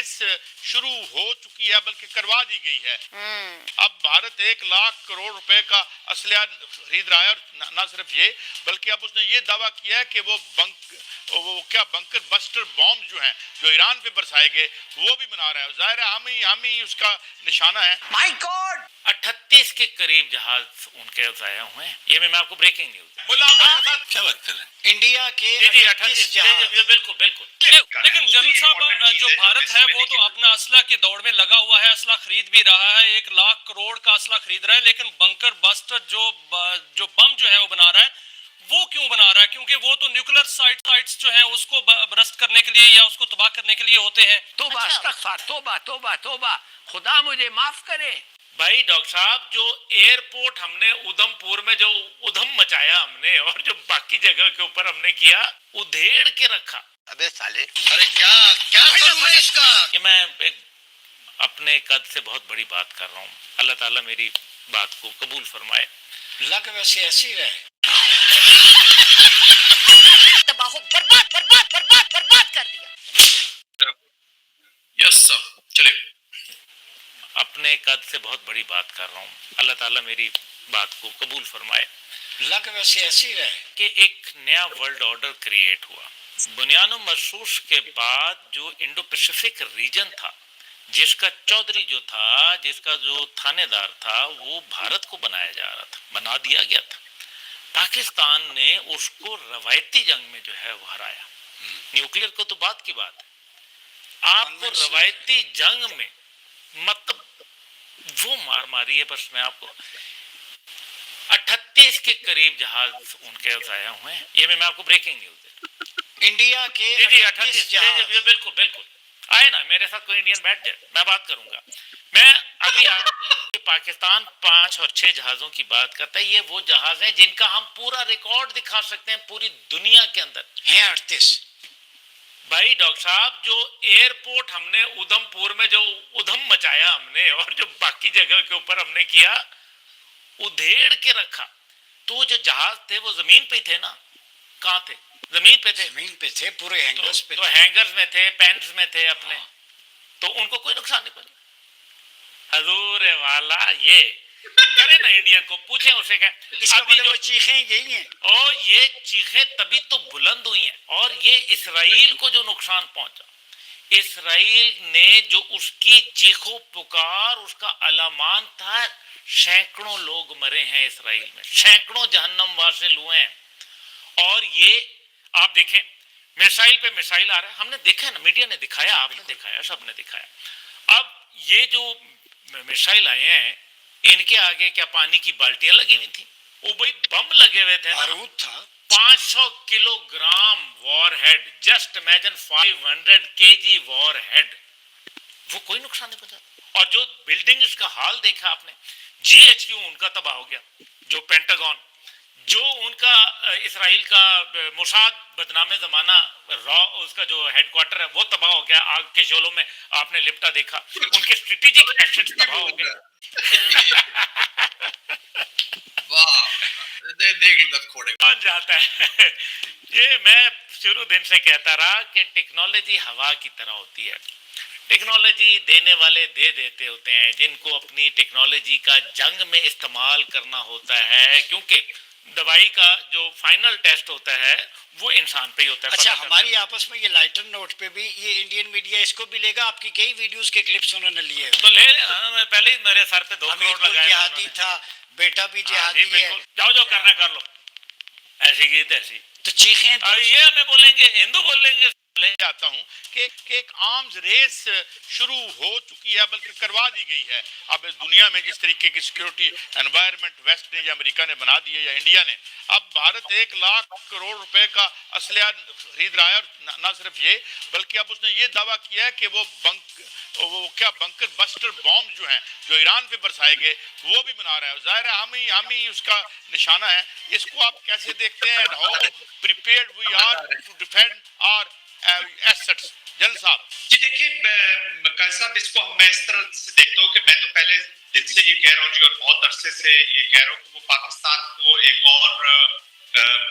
Race شروع ہو چکی ہے بلکہ کروا دی گئی ہے. اب بھارت 1,00,000 کروڑ روپے کا اسلحہ خرید رہا ہے, اور نہ صرف یہ بلکہ اب اس نے یہ دعویٰ کیا ہے کہ وہ بنکر بسٹر بام جو ہیں جو ایران پہ برسائے گئے وہ بھی بنا رہا ہے. ظاہر ہے ہم ہی اس کا نشانہ ہے. مائی گاڈ 38 کے قریب جہاز ان کے ضائع ہوئے ہیں. یہ میں آپ کو بریکنگ نیوز کیا بات کر رہے ہیں؟ انڈیا کے جی 38 جہاز بالکل. لیکن جنرل صاحب جو بھارت ہے وہ تو اپنا اسلحہ کی دوڑ میں لگا ہوا ہے, اسلحہ خرید بھی رہا ہے, 1,00,000 کروڑ کا اسلحہ خرید رہا ہے, لیکن بنکر بسٹر جو بم جو ہے وہ بنا رہا ہے وہ کیوں بنا رہا ہے؟ کیونکہ وہ تو نیوکلیر سائٹس جو ہیں اس کو برست کرنے کے لیے یا اس کو تباہ کرنے کے لیے ہوتے ہیں. توبہ استغفار, توبہ توبہ توبہ, خدا مجھے معاف کرے. بھائی ڈاکٹر صاحب جو ایئرپورٹ ہم نے ادھم پور میں جو ادھم مچایا ہم نے, اور جو باقی جگہ کے اوپر ہم نے کیا ادھیڑ کے رکھا. ابے سالے, ارے کیا کروں میں اس کا؟ کہ میں ایک اپنے قد سے بہت بڑی بات کر رہا ہوں, اللہ تعالیٰ میری بات کو قبول فرمائے. لگ ویسے ایسی رہے. تباہ برباد کر دیا. یس سر, چلے. اپنے قد سے بہت بڑی بات کر رہا ہوں, اللہ تعالیٰ میری بات کو قبول فرمائے. لگ ویسے ایسی رہے کہ ایک نیا ورلڈ آرڈر کریٹ ہوا. بنیاد و مرصوص کے بعد جو انڈو پیسیفک ریجن تھا, جس کا چودھری جو تھا, جس کا جو تھانے دار تھا, وہ بھارت کو بنایا جا رہا تھا, بنا دیا گیا تھا. پاکستان نے اس کو روایتی جنگ میں جو ہے وہ ہرایا. نیوکلیر کو تو بات کی بات ہے, آپ کو روایتی جنگ میں مطلب وہ ماری ہے. بس میں آپ کو 38 کے قریب جہاز ان کے ضائع ہوئے ہیں. یہ میں آپ کو بریکنگ نیوز دے. انڈیا کے جی 38 جہاز بالکل. آئے نا میرے ساتھ کوئی انڈین بیٹھ جائے, میں بات کروں گا. میں ابھی پاکستان 5 اور 6 جہازوں کی بات کرتا ہے. یہ وہ جہاز ہیں جن کا ہم پورا ریکارڈ دکھا سکتے ہیں پوری دنیا کے اندر ہیں. 38 بھائی ڈاکٹر صاحب جو ایئرپورٹ ہم نے ادھم پور میں جو ادھم مچایا ہم نے, اور جو باقی جگہ کے اوپر ہم نے کیا ادھیڑ کے رکھا. تو جو جہاز تھے وہ زمین پہ ہی تھے نا. کہاں تھے؟ زمین پہ تھے. زمین پہ تھے, پورے ہینگرز پہ تو ہینگرز میں تھے, پینز میں تھے اپنے. تو ان کو کوئی نقصان نہیں پہنچا. حضور والا یہ کرے نا, انڈین کو پوچھیں اسے کہ ابھی جو چیخیں یہی ہیں, اور یہ چیخیں تبھی تو بلند ہوئی ہیں. اور یہ اسرائیل کو جو نقصان پہنچا, اسرائیل نے جو اس کی چیخو پکار, اس کا علمان تھا, سینکڑوں لوگ مرے ہیں اسرائیل میں, سینکڑوں جہنم واصل ہوئے ہیں. اور یہ آپ دیکھیں میسائل پہ میسائل آ رہا ہے. ہم نے دیکھا ہے نا, میڈیا نے دکھایا, آپ نے دکھایا, سب نے دکھایا. اب یہ جو میسائل آئے ہیں ان کے آگے کیا پانی کی بالٹیاں لگی ہوئی تھیں؟ وہ بھائی بم لگے ہوئے تھے, بارود تھا. 500 kilo gram war had, just imagine 500 kg war had, وہ کوئی نقصان نہیں پہنچا. اور جو بلڈنگز کا حال دیکھا آپ نے, GHQ ان کا تباہ ہو گیا, جو پینٹاگون, جو ان کا اسرائیل کا موساد بدنام زمانہ اس کا جو ہیڈ کوارٹر ہے وہ تباہ ہو گیا. آگ کے شعلوں میں آپ نے لپٹا دیکھا, ان کے اسٹریٹجک ایسٹس تباہ ہو گئے. کون جاتا ہے. یہ میں شروع دن سے کہتا رہا کہ ٹیکنالوجی ہوا کی طرح ہوتی ہے. ٹیکنالوجی دینے والے دے دیتے ہوتے ہیں جن کو اپنی ٹیکنالوجی کا جنگ میں استعمال کرنا ہوتا ہے, کیونکہ دوائی کا جو فائنل ٹیسٹ ہوتا ہے وہ انسان پہ ہی ہوتا ہے. اچھا, ہماری آپس میں یہ لائٹر نوٹ پہ بھی یہ انڈین میڈیا اس کو بھی لے گا. آپ کی کئی ویڈیوز کے کلپس انہوں نے لیے تو لے لینا, میں پہلے ہی میرے سر پہ 2 کروڑ لگائے. جہادی تھا, بیٹا بھی جہادی ہے. جاؤ جو کرنا کر لو, ایسی کی تیسی. تو چیخیں یہ ہمیں بولیں گے, ہندو بولیں گے. لے جاتا ہوں کہ ایک آرمز ریس شروع ہو چکی ہے بلکہ کروا دی گئی ہے. اب دنیا میں جس طریقے کی سیکورٹی انوائرمنٹ ویسٹ نے یا امریکہ نے بنا دی ہے یا انڈیا نے, اب بھارت 1,00,000 کروڑ روپے کا اسلحہ خرید رہا ہے. اور نہ صرف یہ بلکہ اب اس نے یہ دعویٰ کیا ہے کہ وہ بنکر بسٹر بام جو ہیں جو ایران پہ برسائے گئے وہ بھی بنا رہا ہے. ظاہر ہے ہم ہی اس کا نشانہ ہے. اس کو آپ کیسے دیکھتے ہیں, how prepared we are to defend our assets? General صاحب جی دیکھیے قائد صاحب, اس کو میں اس طرح سے دیکھتا ہوں کہ میں تو پہلے دن سے یہ کہہ رہا ہوں جی, اور بہت عرصے سے یہ کہہ رہا ہوں کہ وہ پاکستان کو ایک اور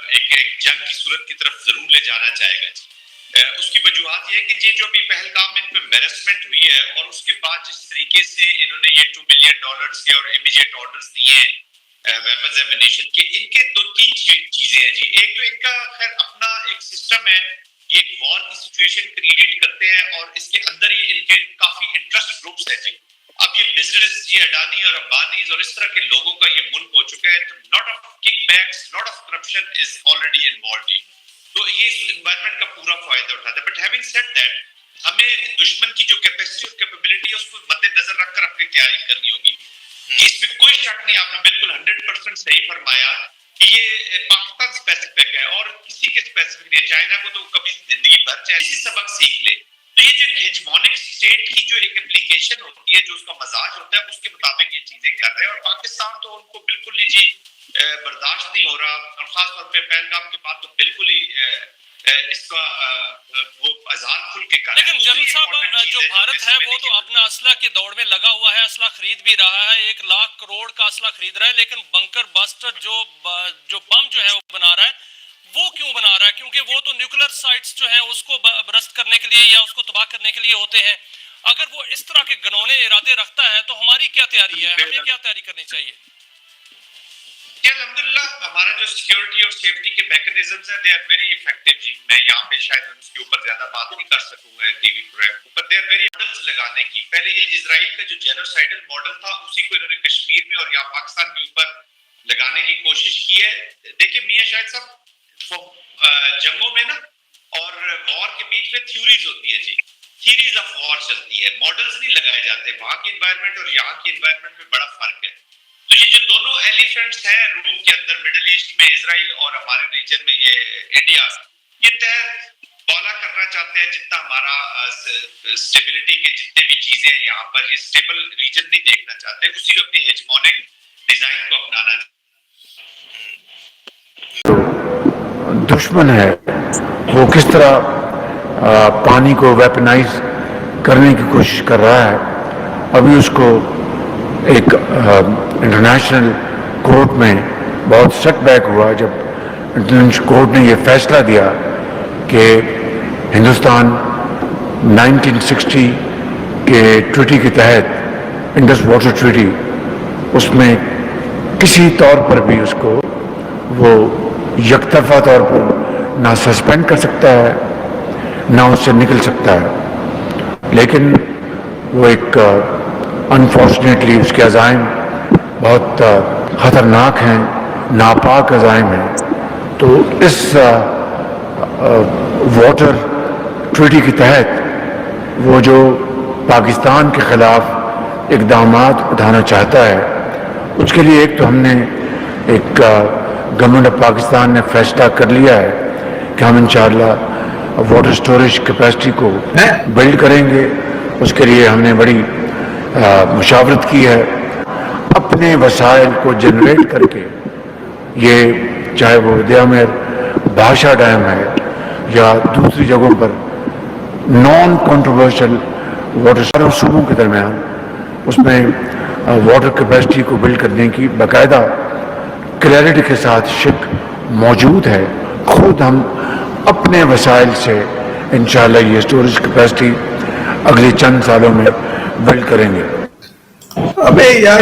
ایک جنگ کی صورت کی طرف ضرور لے جانا چاہے گا جی. اس کی وجوہات یہ ہے کہ یہ جو ابھی پہلگام میں ان پہ ہیراسمنٹ ہوئی ہے اور اس کے بعد جس طریقے سے انہوں نے یہ $2 بلین کے اور امیجیٹ آرڈرز دیے ہیں ویپنز ایمونیشن کے، ان کے 2-3 چیزیں ہیں جی. ایک تو ان کا خیر اپنا ایک سسٹم ہے، یہ ایک وار کی سچویشن کریٹ کرتے ہیں اور اس کے اندر ہی ان کے کافی انٹرسٹ گروپس ہیں جی. اب یہ بزنس، یہ اڈانی اور امبانیز اور اس طرح کے لوگوں کا یہ ملک ہو چکا ہے، تو lot of kick backs, lot of corruption is already involved. تو یہ اس انوائرمنٹ کا پورا فائدہ اٹھاتا ہے. بٹ ہیونگ سیڈ دیٹ، ہمیں دشمن کی جو کیپیسٹی اور کیپیبلٹی ہے اس کو مد نظر رکھ کر اپنی تیاری کرنی ہوگی. اس میں کوئی شک نہیں، آپ نے بالکل 100% صحیح فرمایا کہ یہ پاکستان اسپیسیفک ہے اور کسی کے اسپیسیفک نہیں ہے. چائنا کو تو کبھی زندگی بھر چاہے کسی سبق سیکھ لے. تو یہ جو ہیجمونک اسٹیٹ کی جو ایک اپلیکیشن ہوتی ہے، جو اس کا مزاج ہوتا ہے، اس کے مطابق یہ چیزیں کر رہے ہیں. اور پاکستان تو ان کو بالکل ہی جی برداشت نہیں ہو رہا، اور خاص طور پہ پہلگام کے بعد تو بالکل ہی اس کا وہ اظہار کھل کے کر رہا ہے. لیکن جنرل صاحب، جو بھارت ہے وہ تو اپنا اسلحہ کی دوڑ میں لگا ہوا ہے، اسلحہ خرید بھی رہا ہے، 1 لاکھ کروڑ کا اسلحہ خرید رہا ہے، لیکن بنکر بسٹر جو بم جو ہے وہ بنا رہا ہے، وہ کیوں بنا رہا ہے؟ کیونکہ وہ تو نیوکلیر سائٹس جو ہیں اس کو برست کرنے کے لیے یا اس کو تباہ کرنے کے لیے ہوتے ہیں. اگر وہ اس طرح کے گنونے ارادے رکھتا ہے تو ہماری کیا تیاری ہے، ہمیں کیا تیاری کرنی چاہیے؟ الحمدللہ ہمارا جو سیکیورٹی اور سیفٹی کے میکنزمز ہیں، دے آر ویری افیکٹو جی. میں یہاں پہ شاید اس کے اوپر زیادہ بات نہیں کر سکوں گا T V programme per. They are very models لگانے کی. پہلے یہ اسرائیل کا جو جینوسائیڈل ماڈل تھا، اسی کو انہوں نے کشمیر میں اور یہاں پاکستان کے اوپر لگانے کی کوشش کی ہے. دیکھیں میاں شاہد صاحب، جنگوں میں نا اور وار کے بیچ میں تھیوریز ہوتی ہے جی، تھیوریز آف وار چلتی ہے، ماڈلز نہیں لگائے جاتے. وہاں کی انوائرمنٹ اور یہاں کی انوائرمنٹ میں بڑا فرق ہے. تو یہ جو دونوں ایلیفینٹس ہیں روم کے اندر، مڈل ایسٹ میں اسرائیل اور ہمارے ریجن میں یہ انڈیا، یہ طے بالا کرنا چاہتے ہیں جتنا ہمارا اسٹیبلٹی کے جتنے بھی چیزیں ہیں یہاں پر، یہ اسٹیبل ریجن نہیں دیکھنا چاہتے، اسی کو اپنی ہیجمونک ڈیزائن کو اپنانا چاہتے. دشمن ہے وہ کس طرح پانی کو ویپنائز کرنے کی کوشش کر رہا ہے. ابھی اس کو ایک انٹرنیشنل کورٹ میں بہت سیٹ بیک ہوا جب انٹرنیشنل کورٹ نے یہ فیصلہ دیا کہ ہندوستان 1960 کے ٹریٹی کے تحت، انڈس واٹر ٹریٹی، اس میں کسی طور پر بھی اس کو وہ یک طرفہ طور پر نہ سسپینڈ کر سکتا ہے نہ اس سے نکل سکتا ہے. لیکن وہ ایک انفارچونیٹلی اس کے عزائم بہت خطرناک ہیں، ناپاک عزائم ہیں. تو اس واٹر ٹریٹی کے تحت وہ جو پاکستان کے خلاف اقدامات اٹھانا چاہتا ہے، اس کے لیے ایک تو ہم نے ایک گورنمنٹ آف پاکستان نے فیصلہ کر لیا ہے کہ ہم انشاءاللہ واٹر سٹوریج کیپیسٹی کو بلڈ کریں گے. اس کے لیے ہم نے بڑی مشاورت کی ہے. اپنے وسائل کو جنریٹ کر کے، یہ چاہے وہ دیامیر بھاشا ڈیم ہے یا دوسری جگہوں پر نان کنٹروورشل واٹر سارے صوبوں کے درمیان، اس میں واٹر کیپیسٹی کو بلڈ کرنے کی باقاعدہ کلیئرٹی کے ساتھ شک موجود ہے. خود ہم اپنے وسائل سے انشاءاللہ یہ سٹوریج کیپیسٹی اگلے چند سالوں میں بلڈ کریں گے. ابے یار